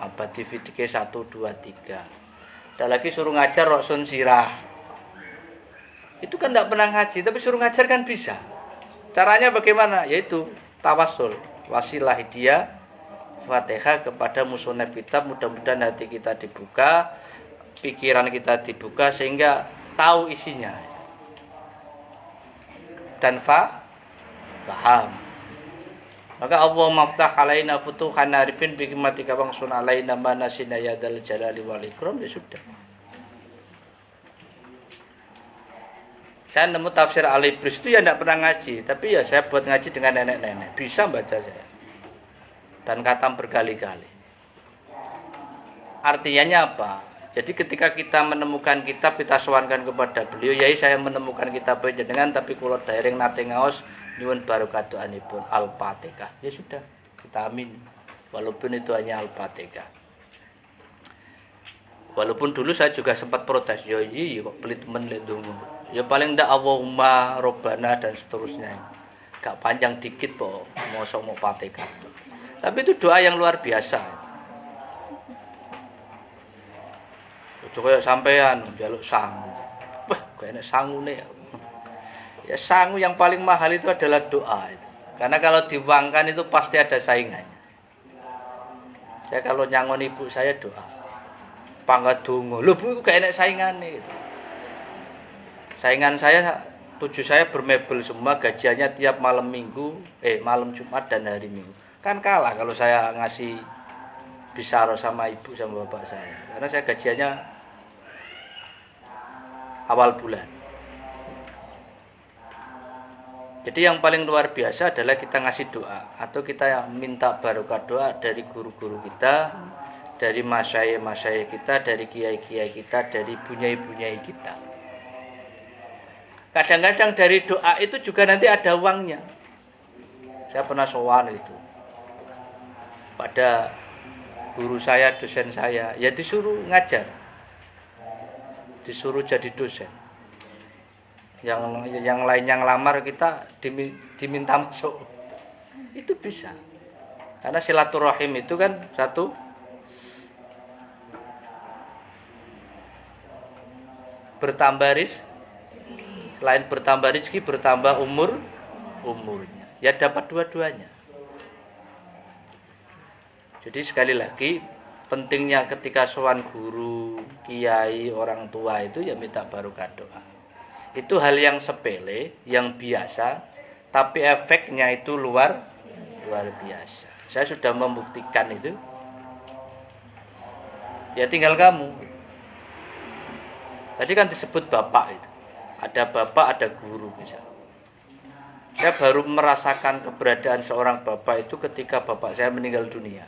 Mabadi fikih 1, 2, 3. Ada lagi suruh ngajar Roksun Sirah. Itu kan tidak pernah ngaji, tapi suruh ngajar kan bisa. Caranya bagaimana? Yaitu tawasul, wasilah dia Fatihah kepada musonef kitab. Mudah-mudahan hati kita dibuka, pikiran kita dibuka sehingga tahu isinya dan paham. Maka Allah maftah alaina futuhan arifin bi hikmatika wangsun alaina manasina ya dzal jalali wal ikram, ya sudah. Saya nemu tafsir Al-Ibris itu ya tidak pernah ngaji, tapi ya saya buat ngaji dengan nenek-nenek, bisa baca saya. Dan khatam berkali-kali. Artinya apa? Jadi ketika kita menemukan kitab, kita sowankan kepada beliau, yai saya menemukan kitab panjenengan tapi kula dereng nate ngaos nyuwun barokatuhanipun Al-Fatihah. Ya sudah, kita amin. Walaupun itu hanya Al-Fatihah. Walaupun dulu saya juga sempat protes, ya iya kok pelit men lek ndonga. Ya paling ndak Allahumma Rabbana dan seterusnya. Gak panjang dikit kok, mosok mau Fatihah. Tapi itu doa yang luar biasa. Itu kayak sampean njaluk sangu. Wah, kok enek sangune ya. Ya sangu yang paling mahal itu adalah doa itu. Karena kalau diuangkan itu pasti ada saingannya. Saya kalau nyangon ibu saya doa. Pangga donga. Lho Bu, gak enek saingane gitu. Saingan saya, tujuh saya bermebel semua, gajiannya tiap malam Minggu, malam Jumat dan hari Minggu. Kan kalah kalau saya ngasih bisyarah sama ibu sama bapak saya. Karena saya gajiannya awal bulan. Jadi yang paling luar biasa adalah kita ngasih doa atau kita minta barokah doa dari guru-guru kita, dari masyayikh kita, dari kiai-kiai kita, dari bunyai-bunyai kita. Kadang-kadang dari doa itu juga nanti ada uangnya. Saya pernah sowan itu pada guru saya, dosen saya, ya disuruh ngajar, disuruh jadi dosen. Yang lainnya ngelamar kita diminta masuk, itu bisa. Karena silaturahim itu kan satu bertambah selain bertambah rezeki, bertambah umurnya. Ya dapat dua-duanya. Jadi sekali lagi, pentingnya ketika sowan guru, kiai, orang tua itu ya minta barokah doa. Itu hal yang sepele, yang biasa, tapi efeknya itu luar biasa. Saya sudah membuktikan itu. Ya tinggal kamu. Tadi kan disebut bapak itu. Ada bapak, ada guru misalnya. Saya baru merasakan keberadaan seorang bapak itu ketika bapak saya meninggal dunia.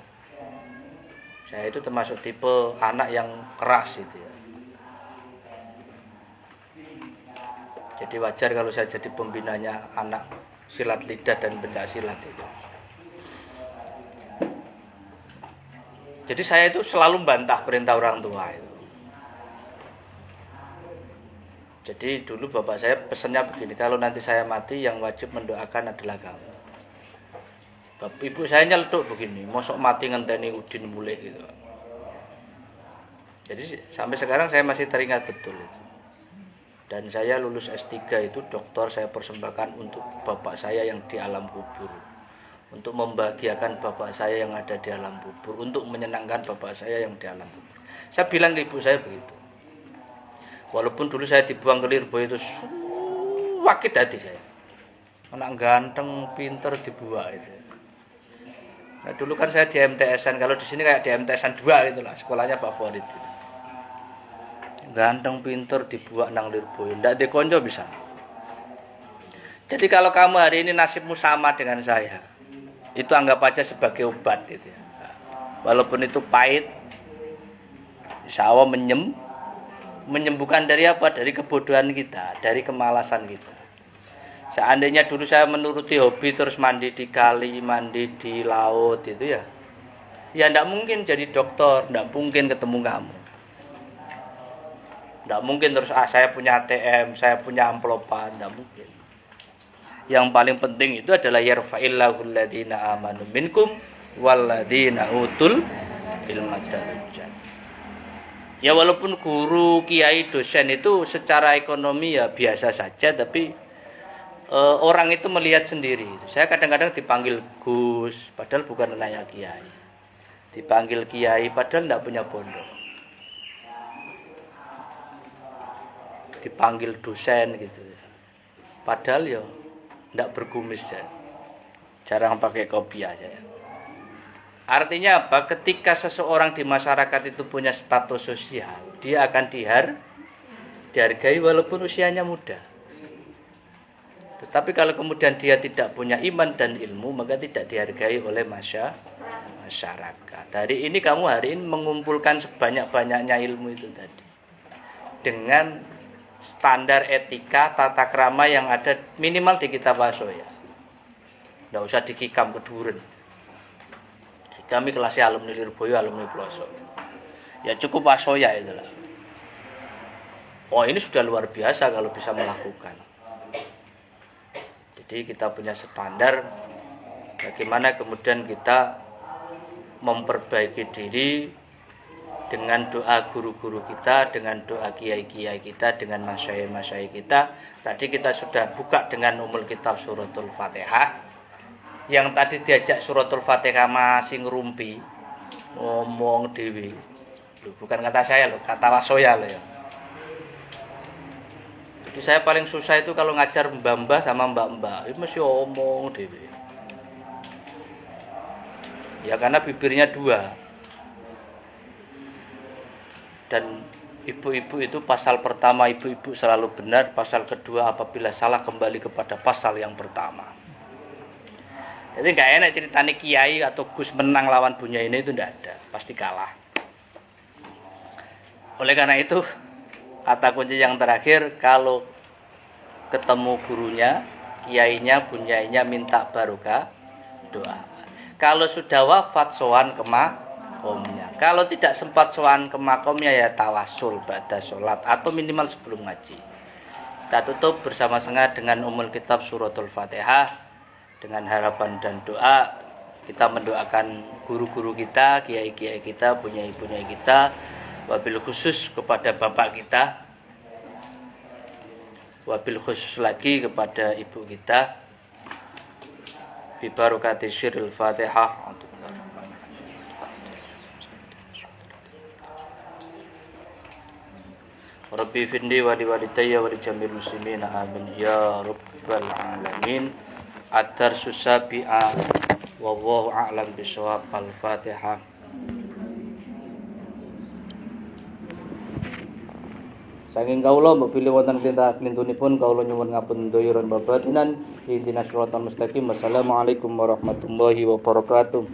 Saya itu termasuk tipe anak yang keras itu ya. Jadi wajar kalau saya jadi pembinanya anak silat lidah dan pencak silat itu. Jadi saya itu selalu bantah perintah orang tua itu. Jadi dulu bapak saya pesannya begini, kalau nanti saya mati yang wajib mendoakan adalah kamu. Ibu saya nyeletuk begini, mosok mati ngenteni udin mulih gitu. Jadi sampai sekarang saya masih teringat betul itu. Dan saya lulus S3 itu doktor saya persembahkan untuk bapak saya yang di alam kubur. Untuk membahagiakan bapak saya yang ada di alam kubur, untuk menyenangkan bapak saya yang di alam kubur. Saya bilang ke ibu saya begitu. Walaupun dulu saya dibuang ke Lirboyo itu sakit hati saya. Anak ganteng, pinter dibuang itu. Nah, dulu kan saya di MTS-an, kalau di sini kayak di MTS-an 2 itulah, sekolahnya favorit. Gitu. Ganteng, pinter dibuang nang Lirboyo, ndak dikonco bisa. Jadi kalau kamu hari ini nasibmu sama dengan saya, itu anggap aja sebagai obat gitu ya. Walaupun itu pahit, insya Allah menyembuhkan dari apa? Dari kebodohan kita, dari kemalasan kita. Seandainya dulu saya menuruti hobi terus mandi di kali, mandi di laut itu ya. Ya enggak mungkin jadi dokter, enggak mungkin ketemu kamu. Enggak mungkin terus saya punya ATM, saya punya amplopan, enggak mungkin. Yang paling penting itu adalah yarfa'illahu alladziina aamanu minkum walladziina utul ilma darajat. Ya walaupun guru, kiai, dosen itu secara ekonomi ya biasa saja, tapi orang itu melihat sendiri. Saya kadang-kadang dipanggil Gus, padahal bukan anaknya kiai. dipanggil kiai padahal tidak punya pondok, dipanggil dosen gitu, padahal ya tidak berkumis ya, jarang pakai kopiah ya. Artinya apa? Ketika seseorang di masyarakat itu punya status sosial, dia akan dihargai walaupun usianya muda. Tetapi kalau kemudian dia tidak punya iman dan ilmu, maka tidak dihargai oleh masyarakat. Hari ini kamu mengumpulkan sebanyak-banyaknya ilmu itu tadi, dengan standar etika tata krama yang ada minimal di kitab Wasoya. Tidak usah dikikam keduren. Kami kelasnya alumni Lirboyo, alumni Pelosok. Ya cukup Wasoya itulah. Oh ini sudah luar biasa kalau bisa melakukan. Jadi kita punya standar bagaimana kemudian kita memperbaiki diri dengan doa guru-guru kita, dengan doa kiai-kiai kita, dengan masyayikh kita. Tadi kita sudah buka dengan umul kitab suratul Fatihah. Yang tadi diajak suratul Fatihah masih ngerumpi, ngomong dewi. Bukan kata saya loh, kata Wasoya loh ya. Jadi saya paling susah itu kalau ngajar mbah-mbah sama mbak-mbak, itu mesti ngomong dewi. Ya karena bibirnya dua. Dan ibu-ibu itu pasal pertama ibu-ibu selalu benar, pasal kedua apabila salah kembali kepada pasal yang pertama. Jadi nggak enak ceritanya kiai atau Gus menang lawan Bunyaini itu nggak ada, pasti kalah. Oleh karena itu kata kunci yang terakhir, kalau ketemu gurunya, kiainya, Bunyainya minta barokah, doa. Kalau sudah wafat sowan ke makomnya. Kalau tidak sempat sowan ke makomnya ya tawasul ba'da sholat atau minimal sebelum ngaji. Kita tutup bersama-sama dengan umul kitab suratul Fatihah. Dengan harapan dan doa kita mendoakan guru-guru kita, kiai-kiai kita, punyai-punyai kita, wabil khusus kepada bapak kita, wabil khusus lagi kepada ibu kita. Bi barakati syiril Fatihah. Rabbi findi wa li walidayya wa li jamil muslimin amin ya rabbal alamin. Ad-darsu sabi'a wallahu a'lam bishawab. Al-Fatihah. Saking kawula mbok pilih wonten perintah klintunipun kawula nyuwun ngapun doiron babatinan intina suratul mustaqim. Wassalamualaikum warahmatullahi wabarakatuh.